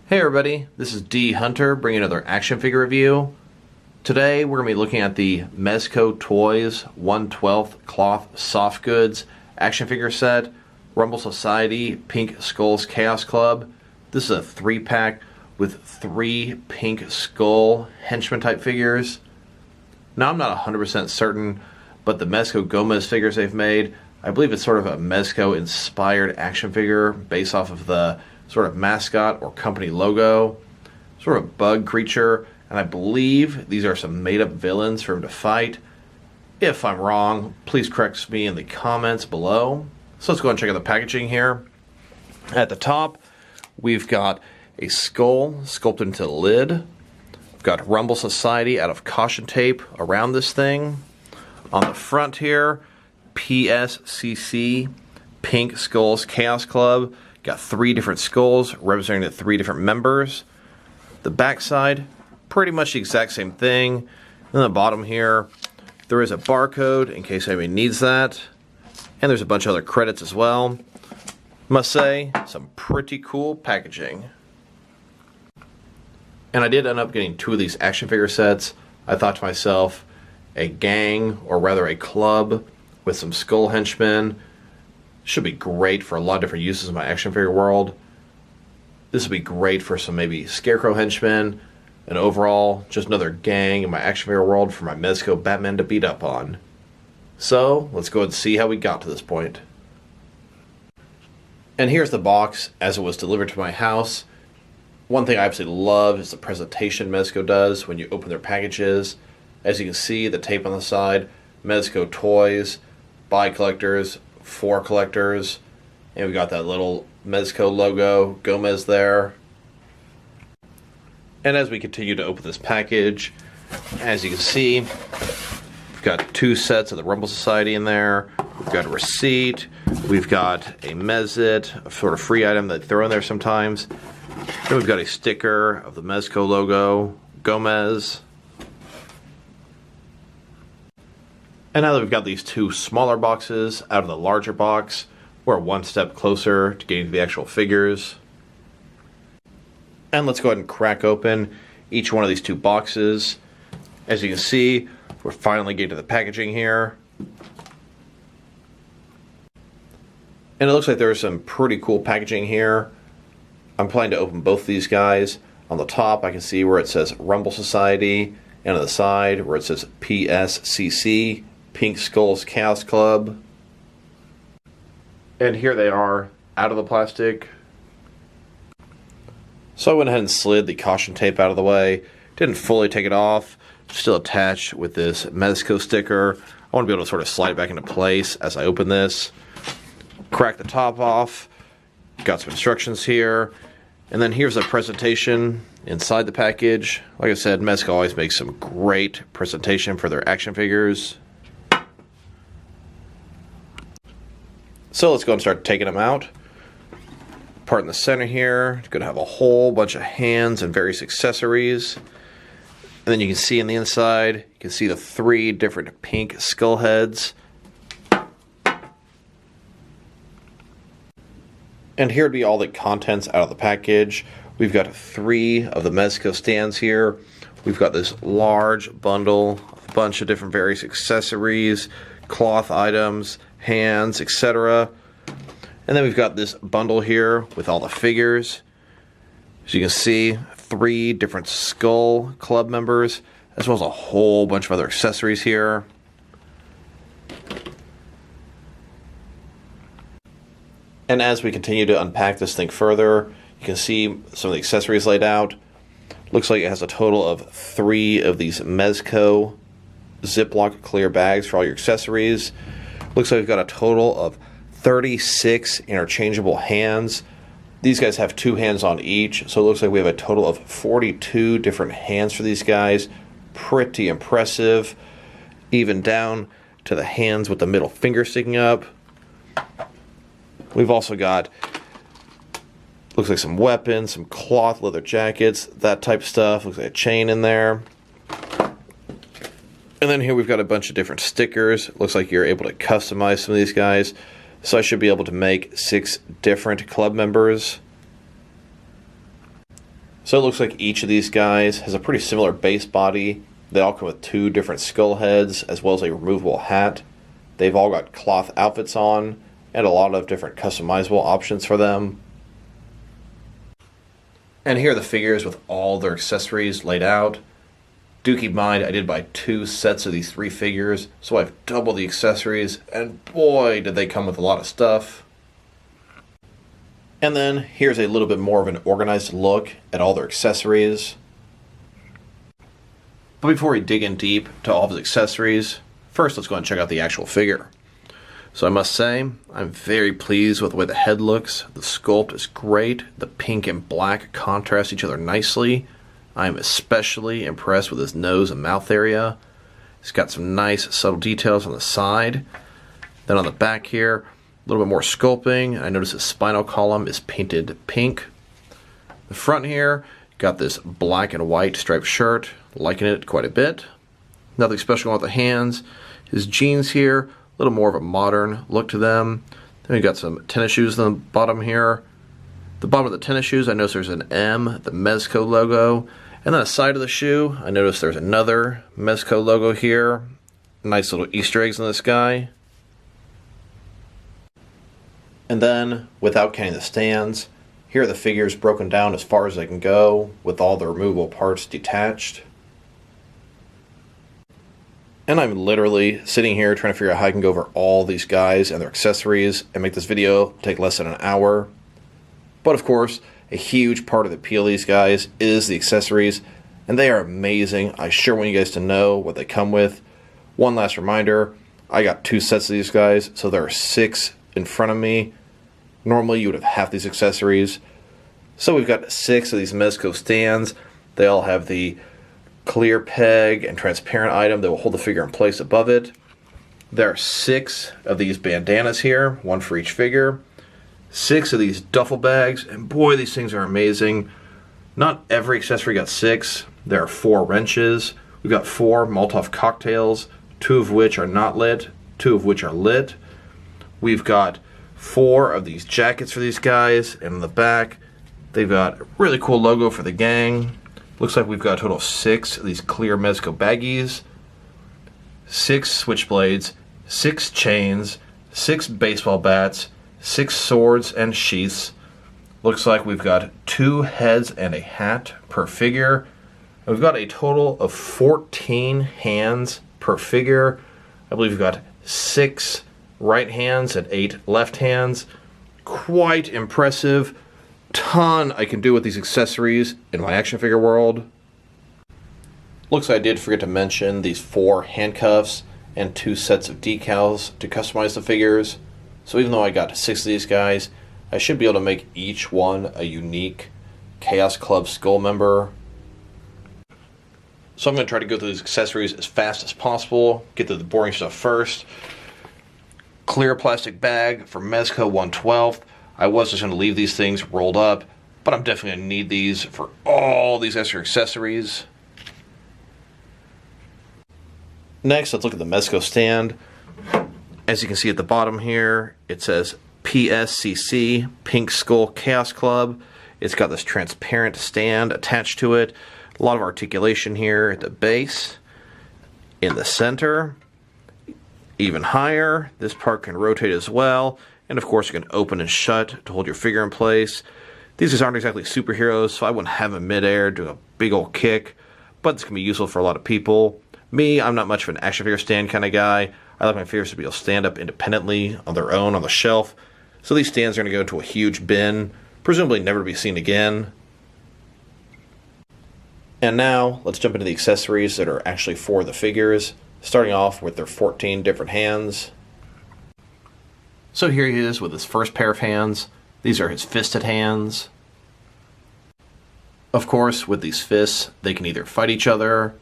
Hey everybody, this is D Hunter bringing another action figure review. Today we're going to be looking at the Mezco Toys 1/12 cloth soft goods action figure set, Rumble Society Pink Skulls Chaos Club. This is a 3-pack with 3 Pink Skull henchman type figures. Now I'm not 100% certain, but the Mezco Gomez figures they've made, I believe it's sort of a Mezco inspired action figure based off of the sort of mascot or company logo, sort of a bug creature, and I believe these are some made-up villains for him to fight. If I'm wrong, please correct me in the comments below. So let's go and check out the packaging here. At the top, we've got a skull sculpted into the lid. We've got Rumble Society out of caution tape around this thing. On the front here, PSCC Pink Skulls Chaos Club. Got 3 different skulls representing the 3 different members. The back side, pretty much the exact same thing. And the bottom here, there is a barcode in case anybody needs that. And there's a bunch of other credits as well. Must say, some pretty cool packaging. And I did end up getting 2 of these action figure sets. I thought to myself, a gang, or rather a club, with some skull henchmen should be great for a lot of different uses in my action figure world. This would be great for some maybe Scarecrow henchmen, and overall, just another gang in my action figure world for my Mezco Batman to beat up on. So, let's go and see how we got to this point. And here's the box as it was delivered to my house. One thing I absolutely love is the presentation Mezco does when you open their packages. As you can see, the tape on the side, Mezco Toys, by collectors, for collectors, and we got that little Mezco logo, Gomez there. And as we continue to open this package, as you can see, we've got 2 sets of the Rumble Society in there. We've got a receipt. We've got a Mezit, a sort of free item that they throw in there sometimes. Then we've got a sticker of the Mezco logo, Gomez. And now that we've got these 2 smaller boxes out of the larger box, we're one step closer to getting to the actual figures. And let's go ahead and crack open each one of these 2 boxes. As you can see, we're finally getting to the packaging here. And it looks like there's some pretty cool packaging here. I'm planning to open both these guys. On the top, I can see where it says Rumble Society, and on the side where it says PSCC, Pink Skulls Chaos Club. And here they are, out of the plastic. So I went ahead and slid the caution tape out of the way. Didn't fully take it off. Still attached with this Mezco sticker. I want to be able to sort of slide it back into place as I open this. Crack the top off. Got some instructions here. And then here's a presentation inside the package. Like I said, Mezco always makes some great presentation for their action figures. So let's go and start taking them out. Part in the center here, it's going to have a whole bunch of hands and various accessories. And then you can see on the inside, you can see the 3 different pink skull heads. And here would be all the contents out of the package. We've got 3 of the Mezco stands here. We've got this large bundle, a bunch of different various accessories, cloth items, hands, etc. And then we've got this bundle here with all the figures. As you can see, 3 different Skull Club members, as well as a whole bunch of other accessories here. And as we continue to unpack this thing further, you can see some of the accessories laid out. Looks like it has a total of 3 of these Mezco Ziploc clear bags for all your accessories. Looks like we've got a total of 36 interchangeable hands. These guys have 2 hands on each, so it looks like we have a total of 42 different hands for these guys. Pretty impressive. Even down to the hands with the middle finger sticking up. We've also got, looks like some weapons, some cloth leather jackets, that type of stuff. Looks like a chain in there. And then here we've got a bunch of different stickers. Looks like you're able to customize some of these guys. So I should be able to make 6 different club members. So it looks like each of these guys has a pretty similar base body. They all come with 2 different skull heads as well as a removable hat. They've all got cloth outfits on and a lot of different customizable options for them. And here are the figures with all their accessories laid out. Do keep in mind I did buy 2 sets of these 3 figures, so I have double the accessories, and boy did they come with a lot of stuff. And then here's a little bit more of an organized look at all their accessories. But before we dig in deep to all of his accessories, first let's go and check out the actual figure. So I must say, I'm very pleased with the way the head looks. The sculpt is great. The pink and black contrast each other nicely. I am especially impressed with his nose and mouth area. He's got some nice subtle details on the side. Then on the back here, a little bit more sculpting. I notice his spinal column is painted pink. The front here, got this black and white striped shirt. Liking it quite a bit. Nothing special on the hands. His jeans here, a little more of a modern look to them. Then we got some tennis shoes on the bottom here. The bottom of the tennis shoes, I notice there's an M, the Mezco logo. And then the side of the shoe, I notice there's another Mezco logo here. Nice little Easter eggs on this guy. And then, without counting the stands, here are the figures broken down as far as they can go, with all the removable parts detached. And I'm literally sitting here trying to figure out how I can go over all these guys and their accessories and make this video take less than an hour. But of course, a huge part of the appeal of these guys is the accessories, and they are amazing. I sure want you guys to know what they come with. One last reminder, I got 2 sets of these guys, so there are 6 in front of me. Normally you would have half these accessories. So we've got 6 of these Mezco stands. They all have the clear peg and transparent item that will hold the figure in place above it. There are 6 of these bandanas here, 1 for each figure. 6 of these duffel bags, and boy, these things are amazing. Not every accessory got 6. There are 4 wrenches. We've got 4 Molotov cocktails, 2 of which are not lit, 2 of which are lit. We've got 4 of these jackets for these guys, and on the back, they've got a really cool logo for the gang. Looks like we've got a total of 6 of these clear Mezco baggies, 6 switchblades, 6 chains, 6 baseball bats, 6 swords and sheaths. Looks like we've got 2 heads and a hat per figure. And we've got a total of 14 hands per figure. I believe we've got 6 right hands and 8 left hands. Quite impressive. Ton I can do with these accessories in my action figure world. Looks like I did forget to mention these 4 handcuffs and 2 sets of decals to customize the figures. So even though I got 6 of these guys, I should be able to make each one a unique Chaos Club Skull member. So I'm going to try to go through these accessories as fast as possible, get through the boring stuff first. Clear plastic bag for Mezco 1/12. I was just going to leave these things rolled up, but I'm definitely going to need these for all these extra accessories. Next, let's look at the Mezco stand. As you can see at the bottom here, it says PSCC, Pink Skull Chaos Club. It's got this transparent stand attached to it. A lot of articulation here at the base. In the center, even higher. This part can rotate as well. And of course, you can open and shut to hold your figure in place. These guys aren't exactly superheroes, so I wouldn't have them midair do a big old kick. But this can be useful for a lot of people. Me, I'm not much of an action figure stand kind of guy. I like my figures to be able to stand up independently on their own on the shelf. So these stands are going to go into a huge bin, presumably never to be seen again. And now, let's jump into the accessories that are actually for the figures, starting off with their 14 different hands. So here he is with his first pair of hands. These are his fisted hands. Of course, with these fists, they can either fight each other,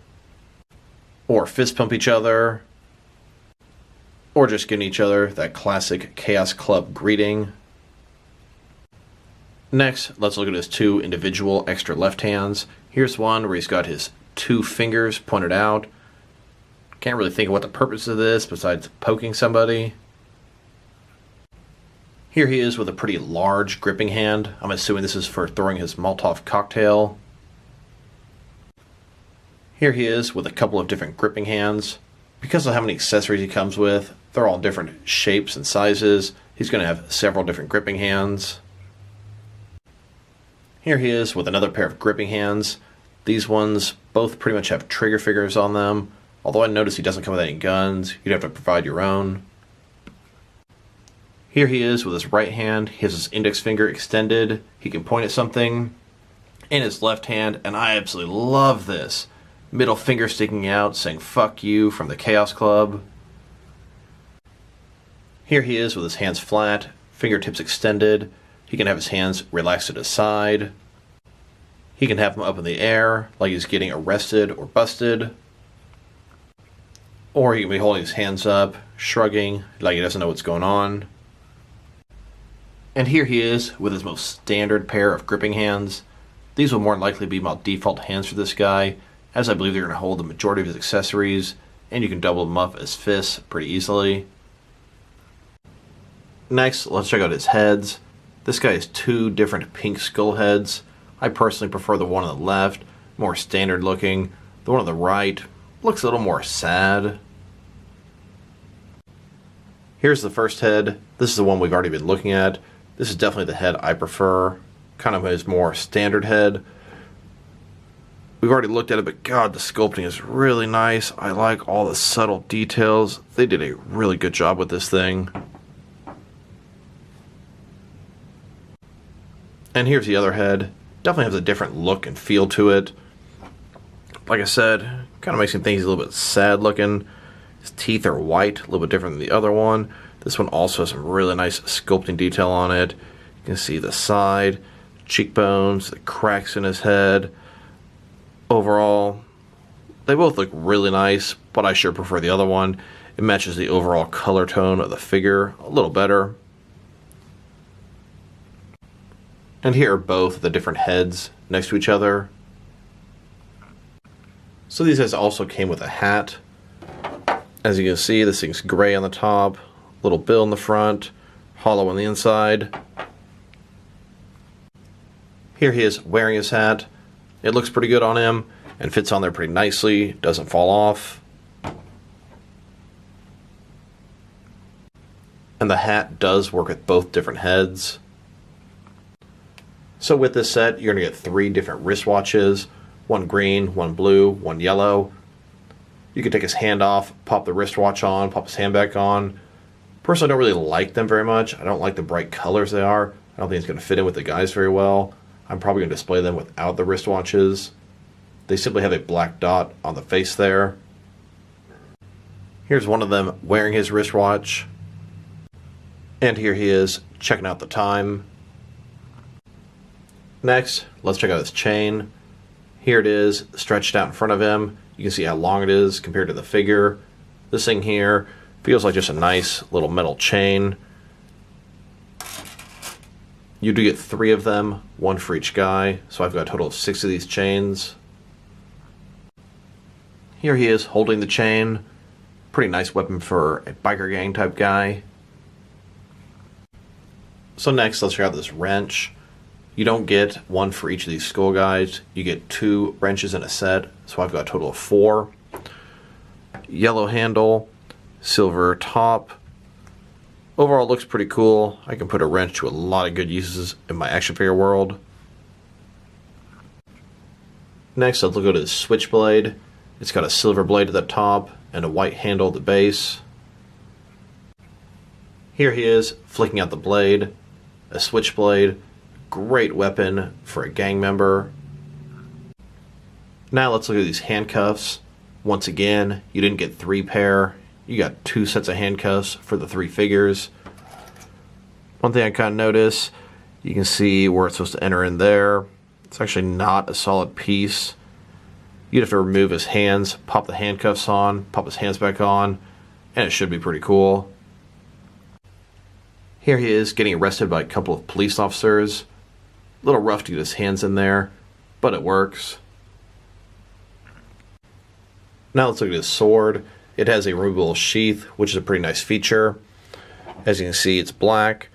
or fist pump each other, or just give each other that classic Chaos Club greeting. Next, let's look at his 2 individual extra left hands. Here's one where he's got his 2 fingers pointed out. Can't really think of what the purpose of this besides poking somebody. Here he is with a pretty large gripping hand. I'm assuming this is for throwing his Molotov cocktail. Here he is with a couple of different gripping hands. Because of how many accessories he comes with, they're all different shapes and sizes. He's going to have several different gripping hands. Here he is with another pair of gripping hands. These ones both pretty much have trigger figures on them. Although I noticed he doesn't come with any guns, you'd have to provide your own. Here he is with his right hand. He has his index finger extended. He can point at something. In his left hand, and I absolutely love this, middle finger sticking out saying "fuck you" from the Chaos Club. Here he is with his hands flat, fingertips extended. He can have his hands relaxed at his side. He can have them up in the air like he's getting arrested or busted. Or he can be holding his hands up, shrugging like he doesn't know what's going on. And here he is with his most standard pair of gripping hands. These will more than likely be my default hands for this guy, as I believe they're going to hold the majority of his accessories, and you can double them up as fists pretty easily. Next, let's check out his heads. This guy has two different pink skull heads. I personally prefer the one on the left, more standard looking. The one on the right looks a little more sad. Here's the first head. This is the one we've already been looking at. This is definitely the head I prefer. Kind of his more standard head. We've already looked at it, but God, the sculpting is really nice. I like all the subtle details. They did a really good job with this thing. And here's the other head. Definitely has a different look and feel to it. Like I said, kind of makes him think he's a little bit sad looking. His teeth are white, a little bit different than the other one. This one also has some really nice sculpting detail on it. You can see the side, cheekbones, the cracks in his head. Overall, they both look really nice, but I sure prefer the other one. It matches the overall color tone of the figure a little better. And here are both the different heads next to each other. So these guys also came with a hat. As you can see, this thing's gray on the top, little bill in the front, hollow on the inside. Here he is wearing his hat. It looks pretty good on him and fits on there pretty nicely, doesn't fall off. And the hat does work with both different heads. So with this set, you're going to get 3 different wristwatches, one green, one blue, one yellow. You can take his hand off, pop the wristwatch on, pop his hand back on. Personally, I don't really like them very much. I don't like the bright colors they are. I don't think it's going to fit in with the guys very well. I'm probably going to display them without the wristwatches. They simply have a black dot on the face there. Here's one of them wearing his wristwatch. And here he is checking out the time. Next, let's check out his chain. Here it is, stretched out in front of him. You can see how long it is compared to the figure. This thing here feels like just a nice little metal chain. You do get 3 of them, 1 for each guy, so I've got a total of 6 of these chains. Here he is holding the chain. Pretty nice weapon for a biker gang type guy. So next, let's check out this wrench. You don't get 1 for each of these skull guys. You get 2 wrenches in a set, so I've got a total of 4. Yellow handle, silver top. Overall, it looks pretty cool. I can put a wrench to a lot of good uses in my action figure world. Next, let's look at his switchblade. It's got a silver blade at the top and a white handle at the base. Here he is, flicking out the blade. A switchblade. Great weapon for a gang member. Now let's look at these handcuffs. Once again, you didn't get 3 pair. You got 2 sets of handcuffs for the 3 figures. One thing I kind of notice, you can see where it's supposed to enter in there. It's actually not a solid piece. You'd have to remove his hands, pop the handcuffs on, pop his hands back on, and it should be pretty cool. Here he is getting arrested by a couple of police officers. A little rough to get his hands in there, but it works. Now let's look at his sword. It has a removable sheath, which is a pretty nice feature. As you can see, it's black.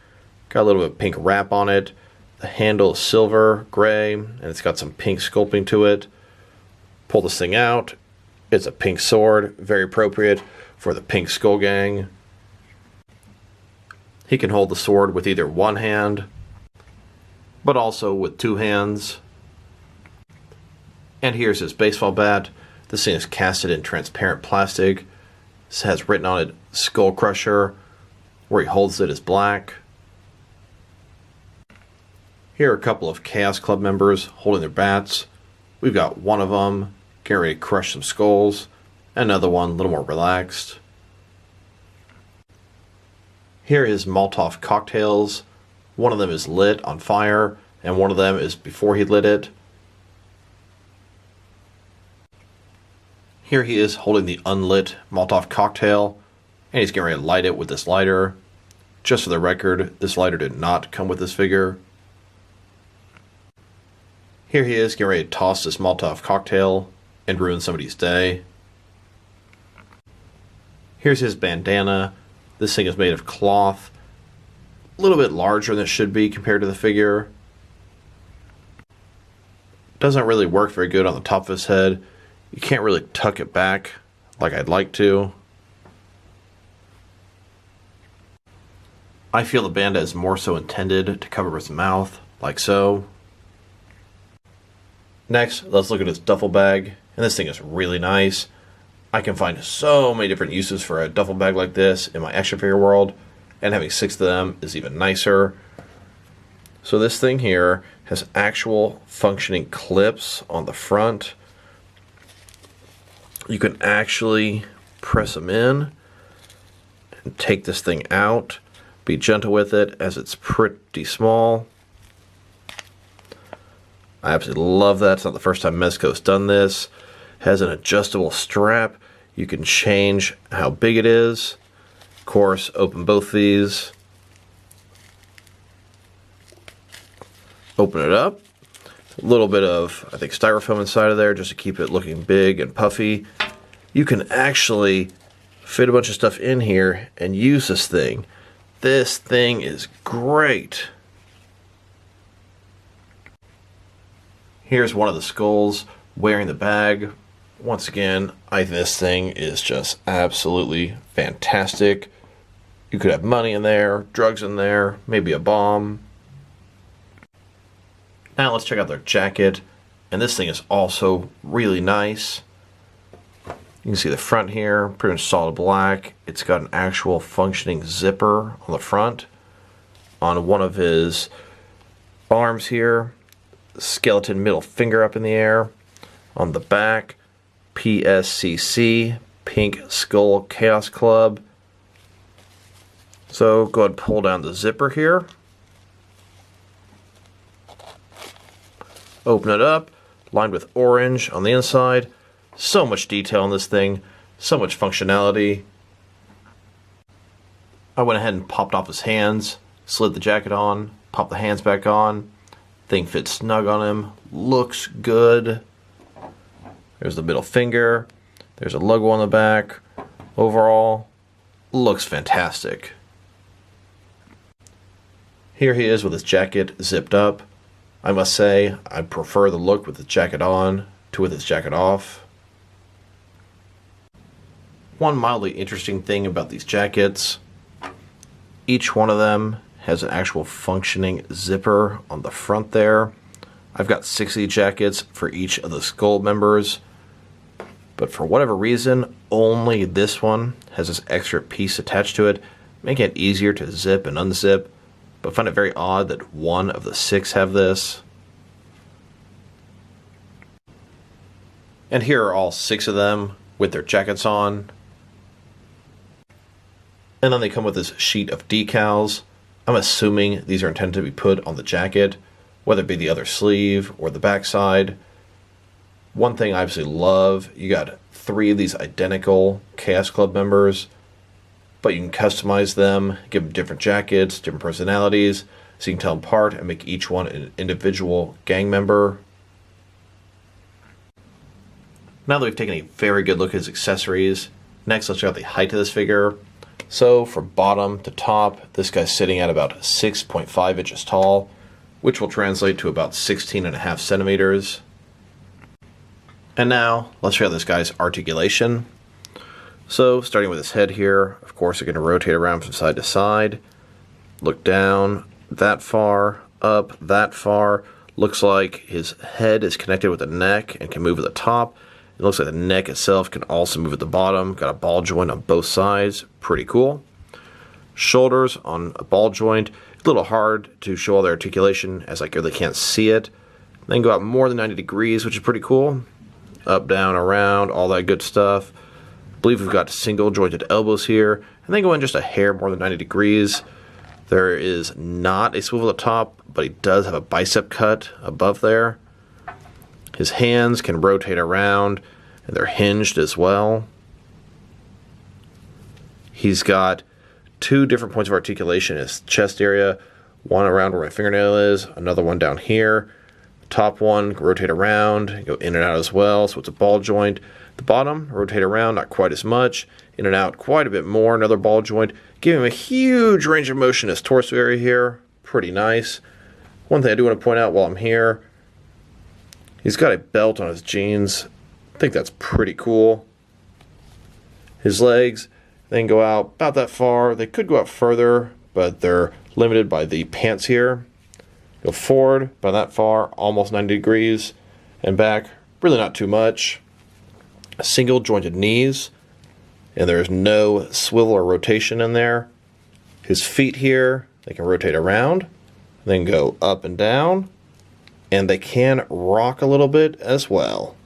Got a little bit of pink wrap on it. The handle is silver, gray, and it's got some pink sculpting to it. Pull this thing out. It's a pink sword, very appropriate for the Pink Skull Gang. He can hold the sword with either one hand, but also with two hands. And here's his baseball bat. This thing is casted in transparent plastic. This has written on it Skull Crusher. Where he holds it is black. Here are a couple of Chaos Club members holding their bats. We've got one of them getting ready to crush some skulls. Another one a little more relaxed. Here is Molotov cocktails. One of them is lit on fire, and one of them is before he lit it. Here he is holding the unlit Molotov cocktail, and he's getting ready to light it with this lighter. Just for the record, this lighter did not come with this figure. Here he is getting ready to toss this Molotov cocktail and ruin somebody's day. Here's his bandana. This thing is made of cloth. A little bit larger than it should be compared to the figure. Doesn't really work very good on the top of his head. You can't really tuck it back like I'd like to. I feel the bandana is more so intended to cover his mouth, like so. Next, let's look at his duffel bag. And this thing is really nice. I can find so many different uses for a duffel bag like this in my action figure world, and having 6 of them is even nicer. So this thing here has actual functioning clips on the front. You can actually press them in and take this thing out. Be gentle with it as it's pretty small. I absolutely love that. It's not the first time Mezco's done this. Has an adjustable strap. You can change how big it is. Of course, open both these. Open it up. A little bit of, I think, styrofoam inside of there just to keep it looking big and puffy. You can actually fit a bunch of stuff in here and use this thing. This thing is great. Here's one of the skulls wearing the bag. Once again, I think this thing is just absolutely fantastic. You could have money in there, drugs in there, maybe a bomb. Now let's check out their jacket. And this thing is also really nice. You can see the front here, pretty much solid black. It's got an actual functioning zipper on the front. On one of his arms here, skeleton middle finger up in the air. On the back, PSCC, Pink Skull Chaos Club. So go ahead and pull down the zipper here. Open it up, lined with orange on the inside. So much detail on this thing, so much functionality. I went ahead and popped off his hands, slid the jacket on, popped the hands back on. Thing fits snug on him, looks good. There's the middle finger. There's a logo on the back. Overall, looks fantastic. Here he is with his jacket zipped up. I must say, I prefer the look with the jacket on to with his jacket off. One mildly interesting thing about these jackets, each one of them has an actual functioning zipper on the front there. I've got 60 jackets for each of the Skull members, but for whatever reason, only this one has this extra piece attached to it, making it easier to zip and unzip, but I find it very odd that one of the 6 have this. And here are all 6 of them with their jackets on. And then they come with this sheet of decals. I'm assuming these are intended to be put on the jacket, whether it be the other sleeve or the backside. One thing I absolutely love, you got 3 of these identical Chaos Club members, but you can customize them, give them different jackets, different personalities, so you can tell them apart and make each one an individual gang member. Now that we've taken a very good look at his accessories, next let's check out the height of this figure. So from bottom to top, this guy's sitting at about 6.5 inches tall, which will translate to about 16.5 centimeters. And now, let's check out this guy's articulation. So, starting with his head here, of course, you're going to rotate around from side to side. Look down that far, up that far. Looks like his head is connected with the neck and can move at the top. It looks like the neck itself can also move at the bottom. Got a ball joint on both sides. Pretty cool. Shoulders on a ball joint. A little hard to show all the articulation as I really can't see it. Then go out more than 90 degrees, which is pretty cool. Up, down, around, all that good stuff. I believe we've got single jointed elbows here. And then go in just a hair more than 90 degrees. There is not a swivel at the top, but he does have a bicep cut above there. His hands can rotate around, and they're hinged as well. He's got two different points of articulation in his chest area. One around where my fingernail is, another one down here. Top one, rotate around, go in and out as well, so it's a ball joint. The bottom, rotate around, not quite as much. In and out quite a bit more, another ball joint. Give him a huge range of motion in his torso area here. Pretty nice. One thing I do want to point out while I'm here, he's got a belt on his jeans. I think that's pretty cool. His legs then go out about that far. They could go out further, but they're limited by the pants here. Go forward about that far, almost 90 degrees, and back, really not too much. Single jointed knees, and there's no swivel or rotation in there. His feet here, they can rotate around, then go up and down, and they can rock a little bit as well.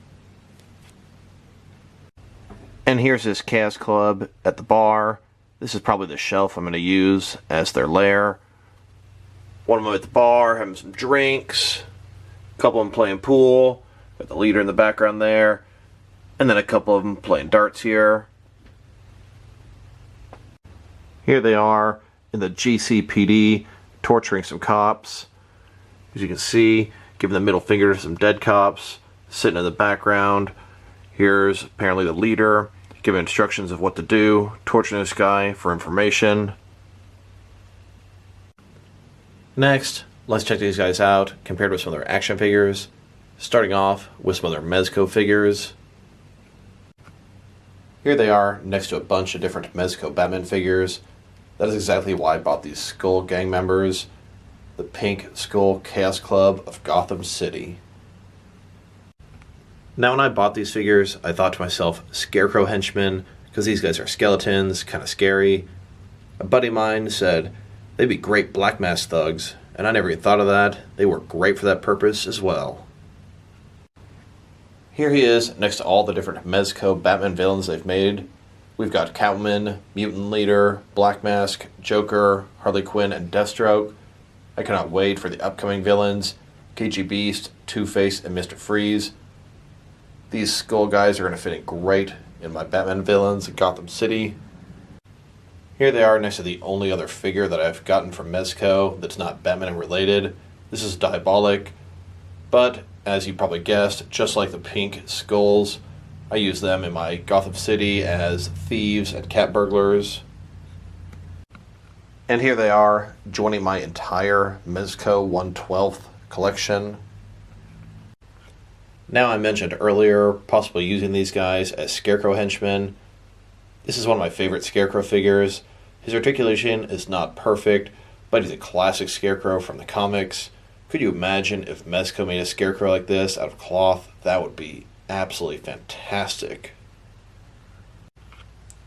And here's his calves club at the bar. This is probably the shelf I'm going to use as their lair. One of them at the bar, having some drinks. A couple of them playing pool. Got the leader in the background there. And then a couple of them playing darts here. Here they are in the GCPD torturing some cops. As you can see, giving the middle finger to some dead cops. Sitting in the background. Here's apparently the leader giving instructions of what to do. Torturing this guy for information. Next, let's check these guys out compared with some of their action figures. Starting off with some of their Mezco figures. Here they are next to a bunch of different Mezco Batman figures. That is exactly why I bought these Skull gang members. The Pink Skull Chaos Club of Gotham City. Now when I bought these figures, I thought to myself, Scarecrow henchmen, because these guys are skeletons, kind of scary. A buddy of mine said, they'd be great Black Mask thugs, and I never even thought of that. They work great for that purpose as well. Here he is next to all the different Mezco Batman villains they've made. We've got Catwoman, Mutant Leader, Black Mask, Joker, Harley Quinn, and Deathstroke. I cannot wait for the upcoming villains, KG Beast, Two-Face, and Mr. Freeze. These skull guys are going to fit in great in my Batman villains in Gotham City. Here they are next to the only other figure that I've gotten from Mezco that's not Batman related. This is Diabolic, but as you probably guessed, just like the pink skulls, I use them in my Gotham City as thieves and cat burglars. And here they are, joining my entire Mezco 1/12 collection. Now I mentioned earlier, possibly using these guys as Scarecrow henchmen. This is one of my favorite Scarecrow figures. His articulation is not perfect, but he's a classic Scarecrow from the comics. Could you imagine if Mezco made a Scarecrow like this out of cloth? That would be absolutely fantastic.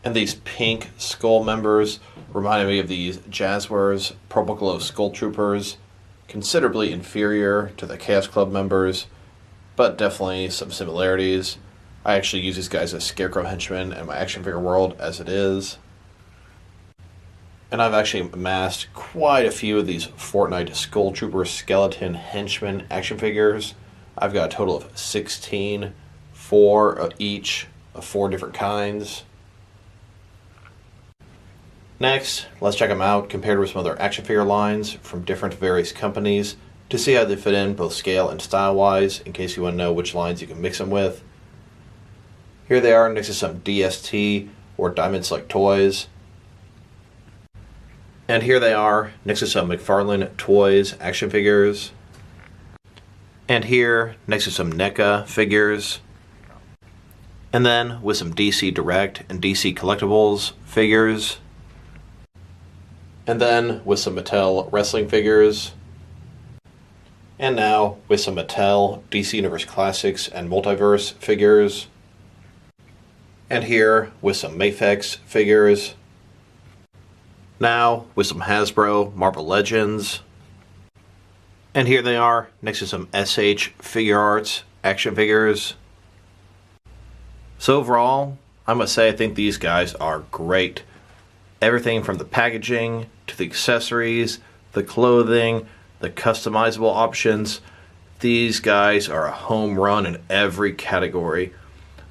And these pink skull members reminded me of these Jazzwares Purple Glow Skull Troopers. Considerably inferior to the Chaos Club members, but definitely some similarities. I actually use these guys as Scarecrow henchmen in my action figure world as it is. And I've actually amassed quite a few of these Fortnite Skull Trooper Skeleton Henchmen action figures. I've got a total of 16, 4 each of 4 different kinds. Next, let's check them out compared with some other action figure lines from different various companies to see how they fit in both scale and style-wise, in case you want to know which lines you can mix them with. Here they are next to some DST or Diamond Select toys. And here they are next to some McFarlane Toys action figures. And here next to some NECA figures. And then with some DC Direct and DC Collectibles figures. And then with some Mattel wrestling figures. And now with some Mattel DC Universe Classics and Multiverse figures. And here with some Mafex figures. Now with some Hasbro Marvel Legends. And here they are next to some SH Figure Arts action figures. So overall, I must say I think these guys are great. Everything from the packaging to the accessories, the clothing, the customizable options. These guys are a home run in every category.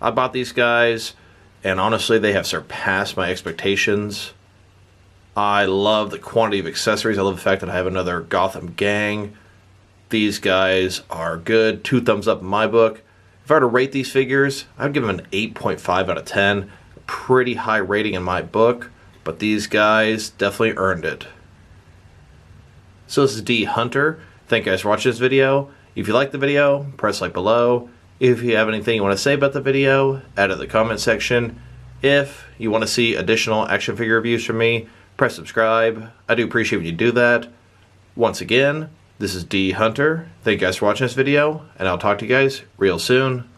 I bought these guys and honestly they have surpassed my expectations. I love the quantity of accessories. I love the fact that I have another Gotham gang. These guys are good. 2 thumbs up in my book. If I were to rate these figures, I'd give them an 8.5 out of 10. Pretty high rating in my book, but these guys definitely earned it. So this is D Hunter. Thank you guys for watching this video. If you like the video, press like below. If you have anything you want to say about the video, add it in the comment section. If you want to see additional action figure reviews from me, press subscribe. I do appreciate when you do that. Once again, this is D Hunter. Thank you guys for watching this video, and I'll talk to you guys real soon.